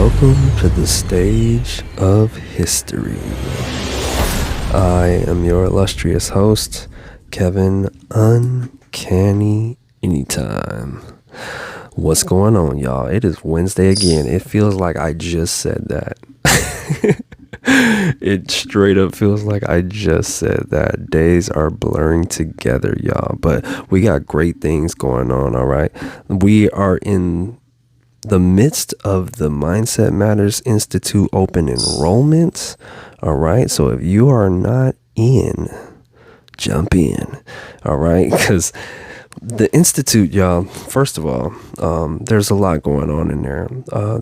Welcome to the stage of history. I am your illustrious host, Kevin Uncanny Anytime. What's going on, y'all? It is Wednesday again. It feels like I just said that. It straight up feels like I just said that. Days are blurring together, y'all. But we got great things going on, all right? We are in the midst of the Mindset Matters Institute open enrollment. All right. So if you are not in, jump in. All right. Because the Institute, y'all, first of all, there's a lot going on in there.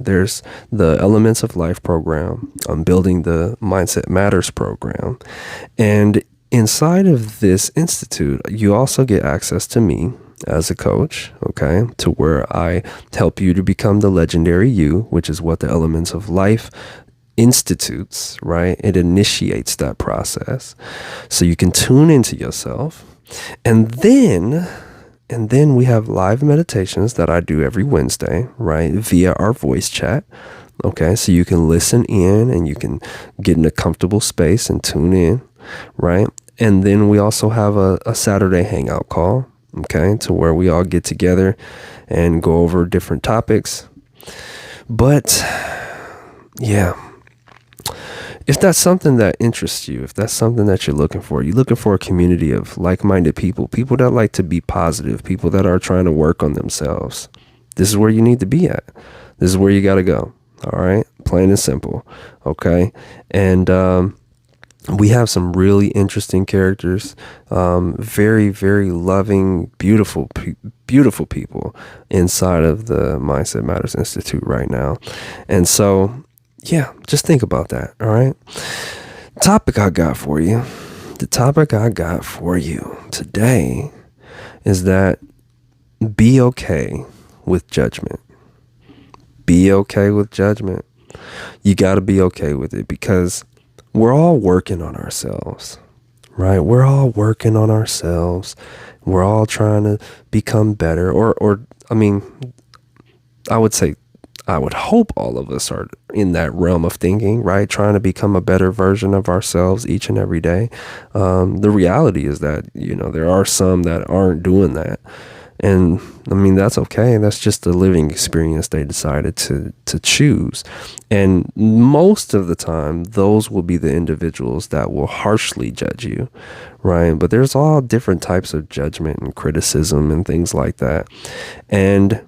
There's the Elements of Life program. I'm building the Mindset Matters program. And inside of this Institute, you also get access to me as a coach, okay, to where I help you to become the legendary you, which is what the Elements of Life institutes, right? It initiates that process. So you can tune into yourself. And then we have live meditations that I do every Wednesday, right? Via our voice chat. Okay. So you can listen in and you can get in a comfortable space and tune in, right? And then we also have a Saturday hangout call. Okay, to where we all get together and go over different topics. But yeah, if that's something that interests you, if that's something that you're looking for a community of like-minded people that like to be positive, people that are trying to work on themselves. This is where you need to be at. This is where you got to go. All right, plain and simple. Okay, and we have some really interesting characters, very, very loving, beautiful people inside of the Mindset Matters Institute right now. And so, yeah, just think about that. All right. The topic I got for you today is that be okay with judgment. Be okay with judgment. You got to be okay with it because we're all working on ourselves, right? We're all working on ourselves. We're all trying to become better. I would hope all of us are in that realm of thinking, right? Trying to become a better version of ourselves each and every day. The reality is that, there are some that aren't doing that. And that's okay. That's just the living experience they decided to choose. And most of the time, those will be the individuals that will harshly judge you, right? But there's all different types of judgment and criticism and things like that. And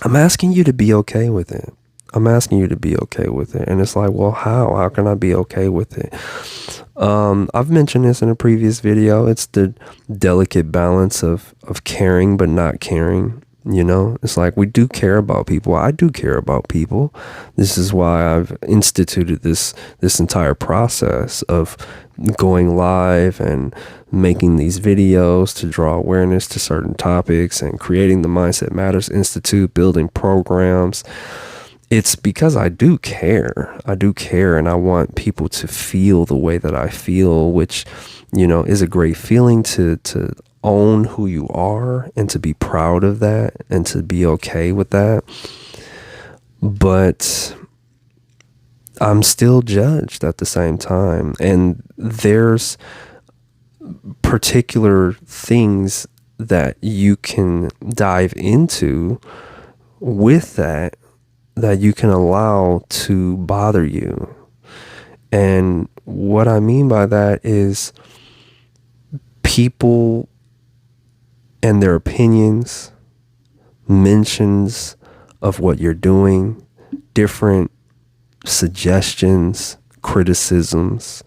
I'm asking you to be okay with it. And it's like, well, how? How can I be okay with it? I've mentioned this in a previous video. It's the delicate balance of caring but not caring. It's like we do care about people. I do care about people. This is why I've instituted this entire process of going live and making these videos to draw awareness to certain topics and creating the Mindset Matters Institute, building programs. It's because I do care, and I want people to feel the way that I feel, which, is a great feeling to own who you are and to be proud of that and to be okay with that. But I'm still judged at the same time. And there's particular things that you can dive into with that you can allow to bother you. And what I mean by that is people and their opinions, mentions of what you're doing, different suggestions, criticisms.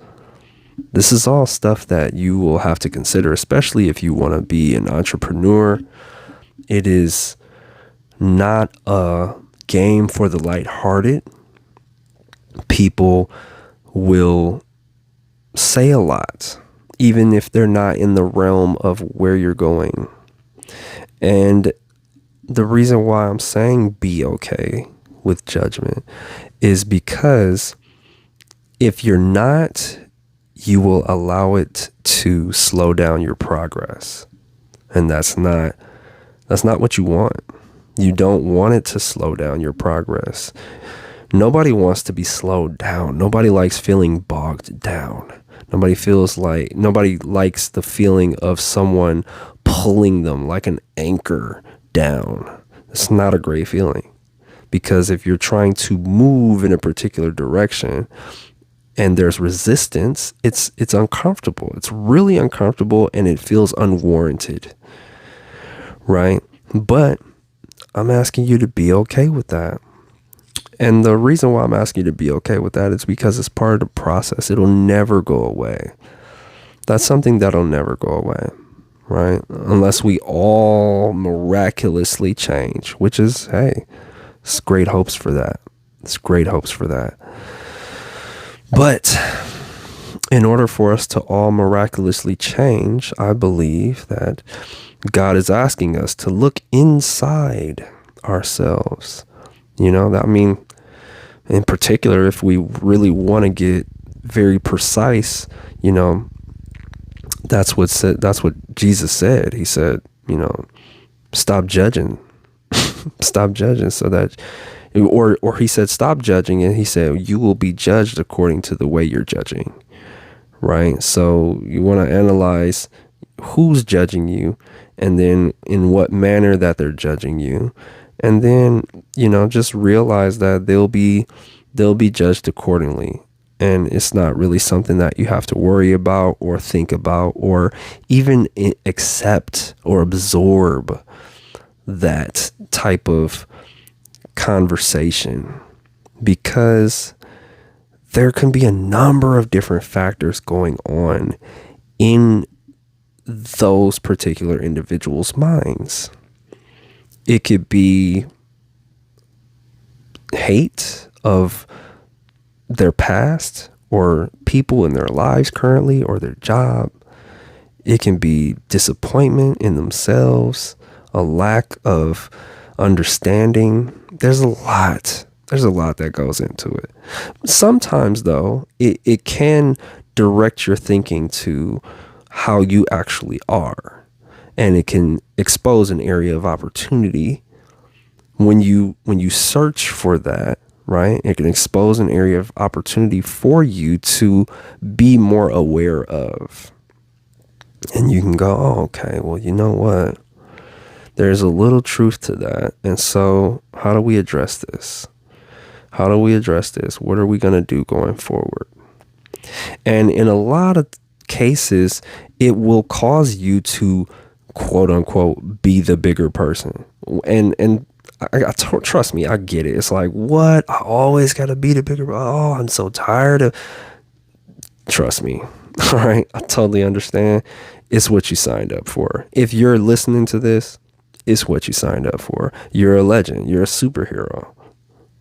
This is all stuff that you will have to consider, especially if you want to be an entrepreneur. It is not a game for the lighthearted. People will say a lot, even if they're not in the realm of where you're going. And the reason why I'm saying be okay with judgment is because if you're not, you will allow it to slow down your progress. And that's not what you want. You don't want it to slow down your progress. Nobody wants to be slowed down. Nobody likes feeling bogged down. Nobody likes the feeling of someone pulling them like an anchor down. It's not a great feeling, because if you're trying to move in a particular direction and there's resistance, it's uncomfortable. It's really uncomfortable, and it feels unwarranted, right? But I'm asking you to be okay with that. And the reason why I'm asking you to be okay with that is because it's part of the process. It'll never go away. That's something that'll never go away, right? Unless we all miraculously change, which is, hey, it's great hopes for that. It's great hopes for that. But in order for us to all miraculously change, I believe that God is asking us to look inside ourselves. I mean, in particular, if we really want to get very precise, that's what Jesus said. He said, stop judging, stop judging, so that, or he said, stop judging. And he said, you will be judged according to the way you're judging. Right. So you want to analyze who's judging you, and then in what manner that they're judging you. And then, just realize that they'll be judged accordingly. And it's not really something that you have to worry about or think about or even accept or absorb that type of conversation, because there can be a number of different factors going on in those particular individuals' minds. It could be hate of their past or people in their lives currently or their job. It can be disappointment in themselves, a lack of understanding. There's a lot that goes into it. Sometimes, though, it can direct your thinking to how you actually are. And it can expose an area of opportunity when you search for that, right? It can expose an area of opportunity for you to be more aware of. And you can go, oh, okay, well, you know what? There's a little truth to that. And so how do we address this? How do we address this? What are we going to do going forward? And in a lot of cases, it will cause you to, quote unquote, be the bigger person. And trust me, I get it. It's like, what? I always got to be the bigger. Oh, I'm so tired of. Trust me. All right. I totally understand. It's what you signed up for. If you're listening to this, it's what you signed up for. You're a legend. You're a superhero.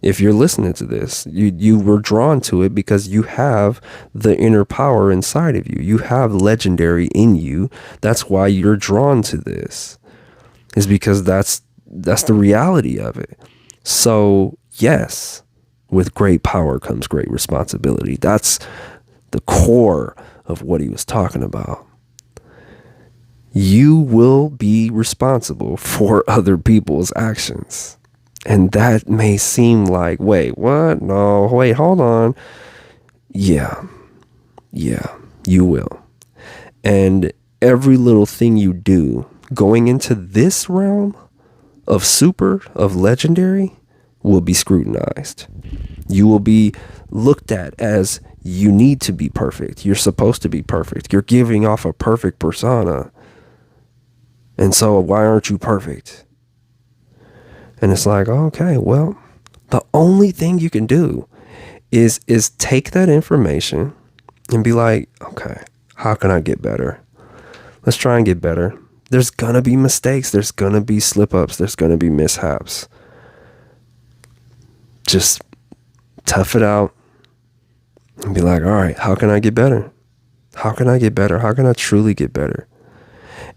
If you're listening to this, you were drawn to it because you have the inner power inside of you. You have legendary in you. That's why you're drawn to this. Is because that's the reality of it. So yes, with great power comes great responsibility. That's the core of what he was talking about. You will be responsible for other people's actions. And that may seem like, wait, what? No, wait, hold on. Yeah, you will. And every little thing you do going into this realm of legendary will be scrutinized. You will be looked at as you need to be perfect. You're supposed to be perfect. You're giving off a perfect persona. And so why aren't you perfect? And it's like, okay, well, the only thing you can do is take that information and be like, okay, how can I get better? Let's try and get better. There's going to be mistakes. There's going to be slip ups. There's going to be mishaps. Just tough it out and be like, all right, how can I get better? How can I get better? How can I truly get better?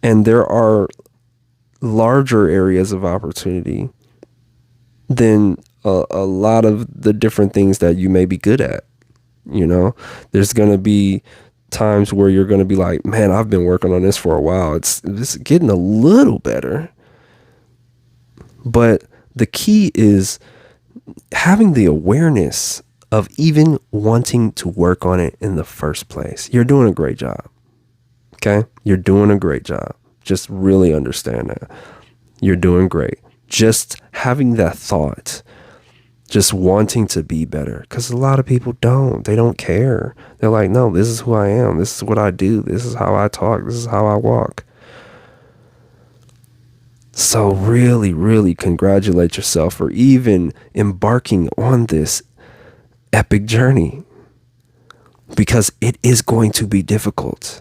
And there are larger areas of opportunity than a lot of the different things that you may be good at. There's going to be times where you're going to be like, man, I've been working on this for a while. It's getting a little better. But the key is having the awareness of even wanting to work on it in the first place. You're doing a great job. Okay? You're doing a great job. Just really understand that. You're doing great. Just having that thought, just wanting to be better. Because a lot of people don't. They don't care. They're like, no, this is who I am. This is what I do. This is how I talk. This is how I walk. So really, really congratulate yourself for even embarking on this epic journey, because it is going to be difficult.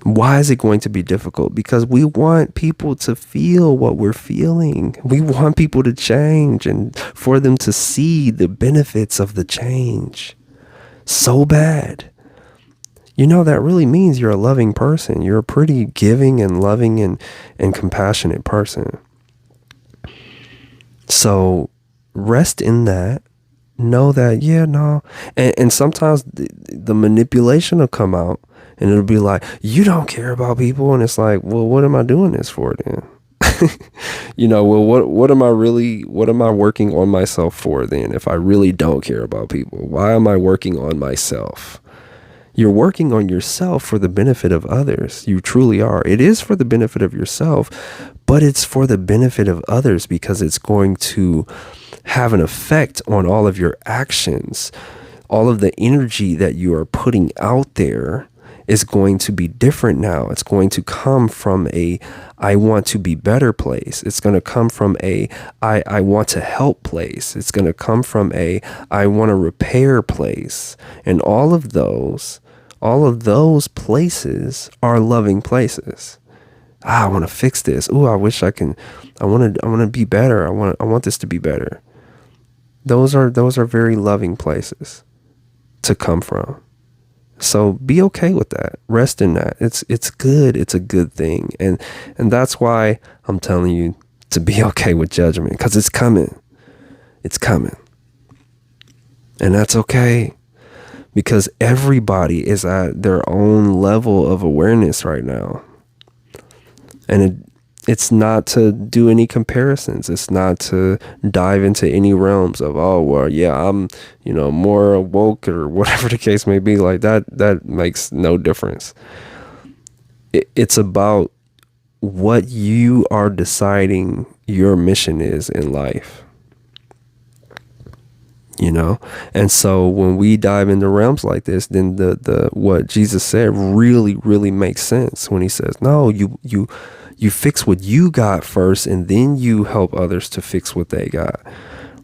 Why is it going to be difficult? Because we want people to feel what we're feeling. We want people to change and for them to see the benefits of the change so bad. You know, that really means you're a loving person. You're a pretty giving and loving and compassionate person. So rest in that. Know that, yeah, no. And sometimes the manipulation will come out and it'll be like, you don't care about people. And it's like, well, what am I doing this for then? Well, what am I working on myself for then if I really don't care about people? Why am I working on myself? You're working on yourself for the benefit of others. You truly are. It is for the benefit of yourself, but it's for the benefit of others because it's going to have an effect on all of your actions. All of the energy that you are putting out there is going to be different now. It's going to come from a I want to be better place. It's going to come from a I want to help place. It's going to come from a I want to repair place. And all of those places are loving places. I want to fix this. Ooh, I wish I can. I want to be better. I want this to be better. Those are very loving places to come from. So be okay with that. Rest in that. It's good. It's a good thing. And that's why I'm telling you to be okay with judgment, because it's coming. It's coming. And that's okay, because everybody is at their own level of awareness right now. And it's not to do any comparisons. It's not to dive into any realms of, oh, well, yeah, I'm, more woke or whatever the case may be. Like that makes no difference. It's about what you are deciding your mission is in life. And so when we dive into realms like this, then the what Jesus said really, really makes sense when he says, no, you fix what you got first, and then you help others to fix what they got.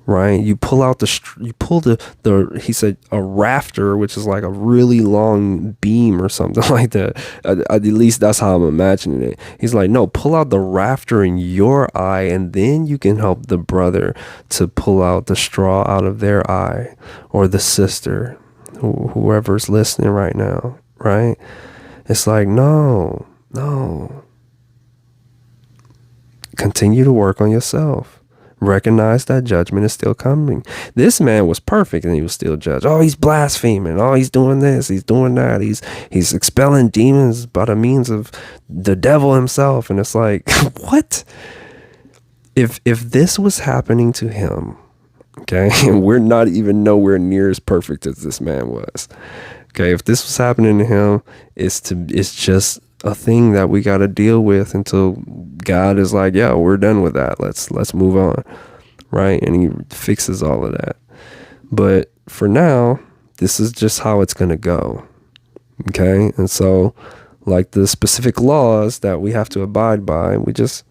Right? You pull out he said a rafter, which is like a really long beam or something like that. At least that's how I'm imagining it. He's like, no, pull out the rafter in your eye, and then you can help the brother to pull out the straw out of their eye, or the sister, whoever's listening right now. Right? It's like, no. Continue to work on yourself. Recognize that judgment is still coming. This man was perfect and he was still judged. Oh, he's blaspheming. Oh, he's doing this. He's doing that. He's expelling demons by the means of the devil himself. And it's like, what? If this was happening to him, okay, and we're not even nowhere near as perfect as this man was. Okay, if this was happening to him, it's just a thing that we got to deal with until God is like, yeah, we're done with that. Let's move on. Right? And he fixes all of that. But for now, this is just how it's going to go. Okay? And so, like the specific laws that we have to abide by, we just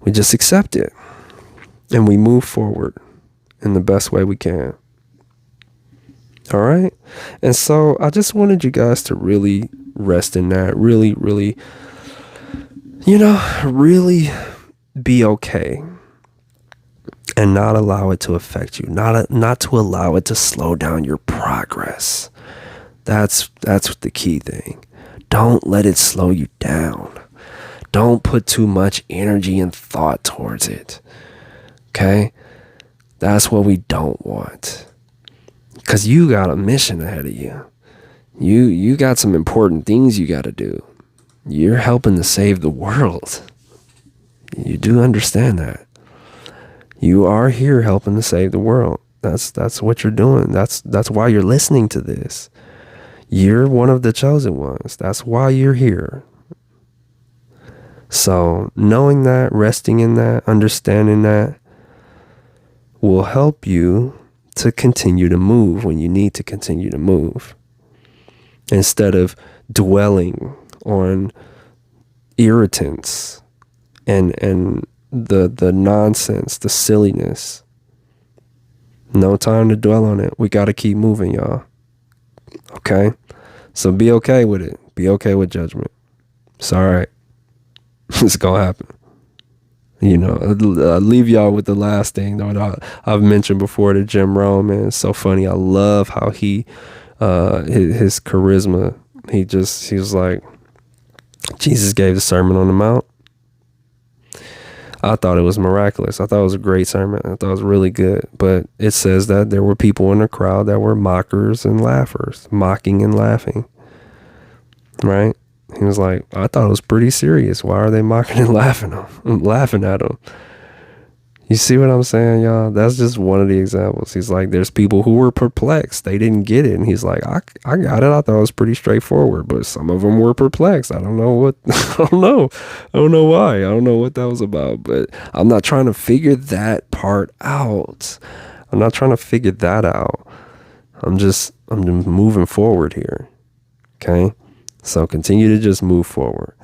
accept it. And we move forward in the best way we can. All right? And so I just wanted you guys to really rest in that. Really, really, really be okay. And not allow it to affect you. Not to allow it to slow down your progress. That's the key thing. Don't let it slow you down. Don't put too much energy and thought towards it. Okay? That's what we don't want. Because you got a mission ahead of you. You got some important things you got to do. You're helping to save the world. You do understand that. You are here helping to save the world. That's what you're doing. That's why you're listening to this. You're one of the chosen ones. That's why you're here. So knowing that, resting in that, understanding that will help you to continue to move when you need to continue to move. Instead of dwelling on irritants and the nonsense, the silliness. No time to dwell on it. We got to keep moving, y'all. Okay? So be okay with it. Be okay with judgment. It's all right. It's going to happen. You know, I'll leave y'all with the last thing that I've mentioned before, to Jim Rohn, man. It's so funny. I love how his charisma, he was like, Jesus gave the Sermon on the Mount. I thought it was miraculous. I thought it was a great sermon. I thought it was really good. But it says that there were people in the crowd that were mockers and laughers, mocking and laughing. Right? He was like, I thought it was pretty serious. Why are they mocking and laughing at him? You see what I'm saying, y'all? That's just one of the examples. He's like, there's people who were perplexed. They didn't get it. And he's like, I got it. I thought it was pretty straightforward, but some of them were perplexed. I don't know what, I don't know. I don't know why. I don't know what that was about, but I'm not trying to figure that part out. I'm not trying to figure that out. I'm just moving forward here. Okay. So continue to just move forward.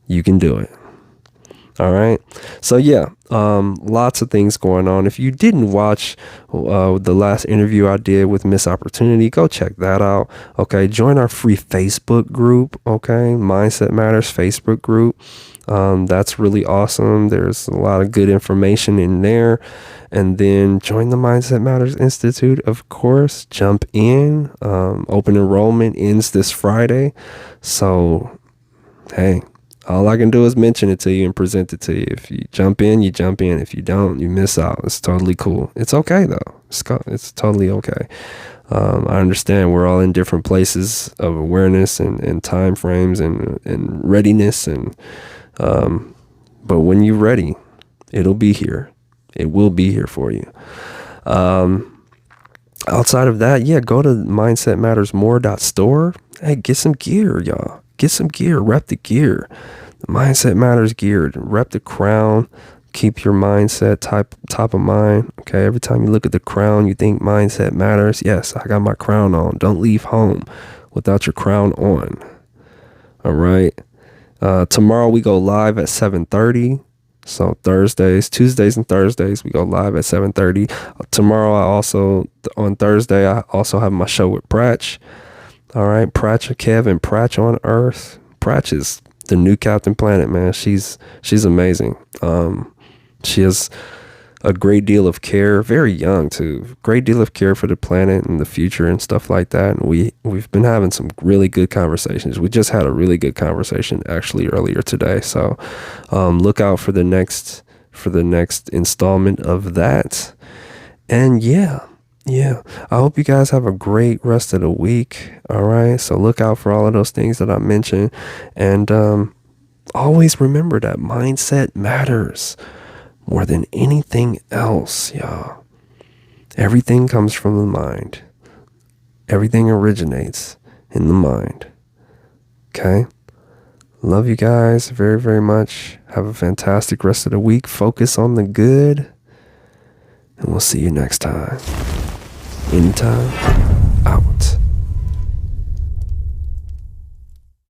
You can do it. All right. So yeah, lots of things going on. If you didn't watch the last interview I did with Miss Opportunity, go check that out. Okay. Join our free Facebook group. Okay. Mindset Matters Facebook group. That's really awesome. There's a lot of good information in there. And then join the Mindset Matters Institute, of course. Jump in. Open enrollment ends this Friday. So, hey, all I can do is mention it to you and present it to you. If you jump in, you jump in. If you don't, you miss out. It's totally cool. It's okay, though. It's totally okay. I understand we're all in different places of awareness and time frames and readiness. But when you're ready, it'll be here. It will be here for you. Outside of that, yeah, go to mindsetmattersmore.store. Hey, get some gear, y'all. Get some gear. Rep the gear. The Mindset Matters gear. Rep the crown. Keep your mindset top of mind. Okay. Every time you look at the crown, you think mindset matters. Yes, I got my crown on. Don't leave home without your crown on. All right. Tomorrow we go live at 7:30. So Tuesdays and Thursdays, we go live at 7:30. Tomorrow on Thursday, I also have my show with Pratch. All right, Pratch, Kevin Pratch on Earth. Pratch is the new Captain Planet, man. She's amazing. She has a great deal of care, very young too, great deal of care for the planet and the future and stuff like that. And we've been having some really good conversations. We just had a really good conversation actually earlier today. So look out for the next installment of that. And yeah, I hope you guys have a great rest of the week. All right. So look out for all of those things that I mentioned. And always remember that mindset matters more than anything else, y'all. Everything comes from the mind. Everything originates in the mind. Okay? Love you guys very, very much. Have a fantastic rest of the week. Focus on the good. And we'll see you next time. Anytime.